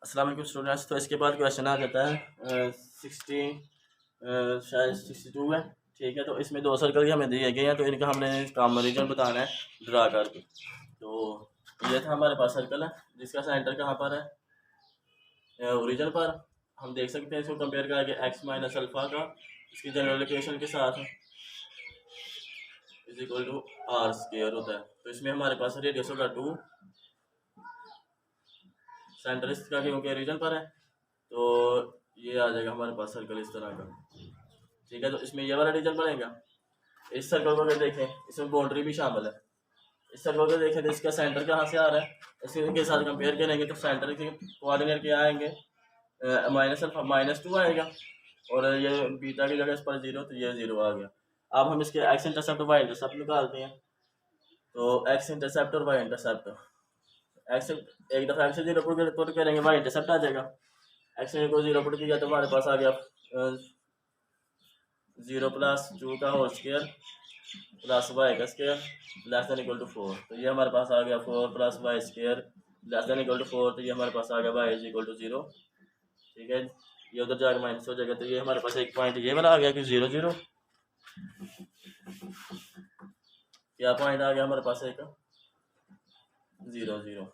अस्सलाम वालेकुम स्टूडेंट्स। तो इसके बाद क्वेश्चन आ जाता है 60 शायद 62 है। ठीक है, तो इसमें दो सर्कल हमें दिए गए हैं, तो इनका हमने कॉमन रीजन बताना है ड्रा करके। तो ये था हमारे पास सर्कल है जिसका सेंटर कहाँ पर है, ओरिजिन पर। हम देख सकते हैं इसको कंपेयर करके एक्स माइनस अल्फा का इसकी जनरल इक्वेशन के साथ is equal to R square होता है। तो इसमें हमारे पास रेडियस होगा 2, सेंटर इसका क्योंकि रीजन पर है, तो ये आ जाएगा हमारे पास सर्कल इस तरह का। ठीक है, तो इसमें ये वाला रीजन बनेगा। इस सर्कल को अगर देखें, इसमें बाउंड्री भी शामिल है। इस सर्कल को देखें तो इसका सेंटर कहाँ से आ रहा है, इसके साथ कंपेयर करेंगे तो सेंटर के कोऑर्डिनेट क्या आएंगे, -2 आएगा, और ये बीटा की जगह इस पर 0, तो ये 0 आ गया। अब हम इसके एक्स इंटरसेप्ट और वाई इंटरसेप्ट निकालते हैं। तो एक्स इंटरसेप्ट और वाई इंटरसेप्ट, एक्स एक दफ़ा एक्स 0 पुट करेंगे, वाई इंटरसेप्ट आ जाएगा। एक्स को 0 पुट किया तो हमारे पास आ गया 0 + 2 का होल स्क्वायर प्लस वाई का square less than equal to 4। तो ये हमारे पास आ गया 4 + Y square less than equal to 4। तो ये हमारे पास आ गया वाई इज इक्वल टू 0। ठीक है, ये उधर जाकर माइनस हो जाएगा। तो ये हमारे पास एक पॉइंट ये वाला आ गया कि 0 0। क्या पॉइंट आ गया हमारे पास, एक 0 0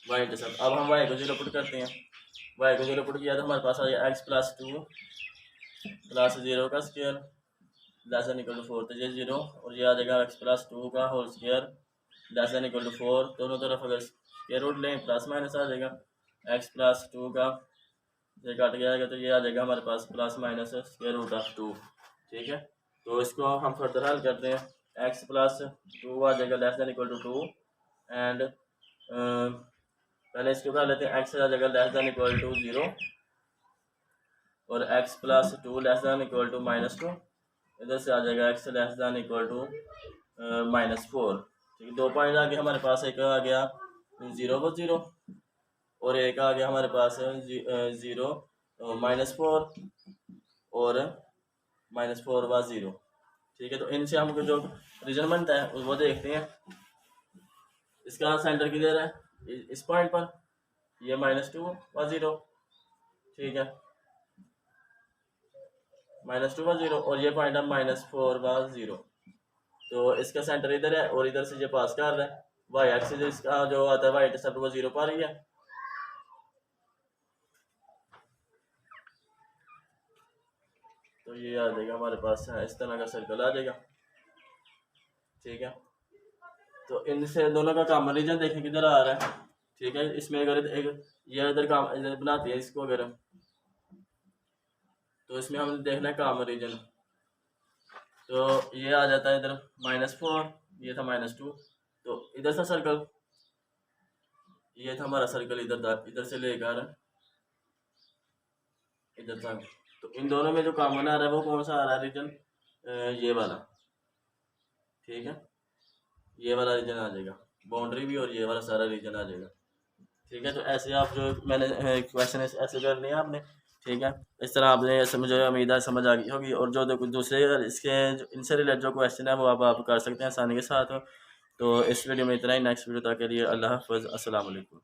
वाई इंटरसेप्ट। अब हम वाई को 0 पुट करते हैं। वाई को 0 पुट किया तो हमारे पास आ गया x + 2 + 0 का square less than equal to 4। तो ये 0 और ये आ जाएगा x + 2 का whole square less than equal to 4। दोनों तरफ अगर स्क्वायर रूट लें प्लस माइनस आ जाएगा। x + 2 का ये काट गया आएगा, तो ये आ जाएगा हमारे पास +-√2। ठीक है, तो इसको हम फर्दर हल करते हैं। x + 2 आ जाएगा less than equal to 2 and पहले इसको कर लेते हैं। x आ जाएगा लेस देन इक्वल टू 0 और x + 2 less than equal to -2। इधर से आ जाएगा x less than equal to -4। ठीक है, 2 पॉइंट आ गए हमारे पास। एक आ गया 0 व 0 और एक आ गया हमारे पास 0 -4 और -4 व 0। ठीक है, तो इनसे हमको जो रीजन बनता है वो देखते हैं। इसका सेंटर किधर है, इस पॉइंट पर, ये -2 व 0। ठीक है, -2 व 0 और ये पॉइंट है -4 व 0। तो इसका सेंटर इधर है और इधर से ये पास कर रहा है। वाई एक्सिस इसका जो आता है वाई इंटरसेप्ट वो 0 पर ही है। तो ये आ जाएगा हमारे पास इस तरह का सर्कल आ जाएगा। ठीक है, तो इनसे दोनों का कॉमन रीजन देखें किधर आ रहा है। ठीक है, इसमें अगर एक ये इधर बनाती है इसको अगर, तो इसमें हमें देखना है कॉमन रीजन। तो ये आ जाता है इधर -4, ये था -2। तो इधर से सर्कल, ये था हमारा सर्कल इधर से लेकर इधर तक। तो इन दोनों में जो कॉमन आ रहा है वो कौन सा आ रहा है रीजन, ये वाला। ठीक है, ये वाला रीजन आ जाएगा, बाउंड्री भी और ये वाला सारा रीजन आ जाएगा। ठीक है, तो ऐसे आप जो मैंने क्वेश्चन ऐसे करने हैं आपने। ठीक है, इस तरह आपने ऐसे, मुझे उम्मीद है समझ आ गई होगी। और जो दूसरे इसके इनसे रिलेटेड जो क्वेश्चन है वो आप कर सकते हैं आसानी के साथ। तो इस वीडियो में इतना ही। नेक्स्ट वीडियो तक के लिए अल्लाह हाफ़िज़, अस्सलाम वालेकुम।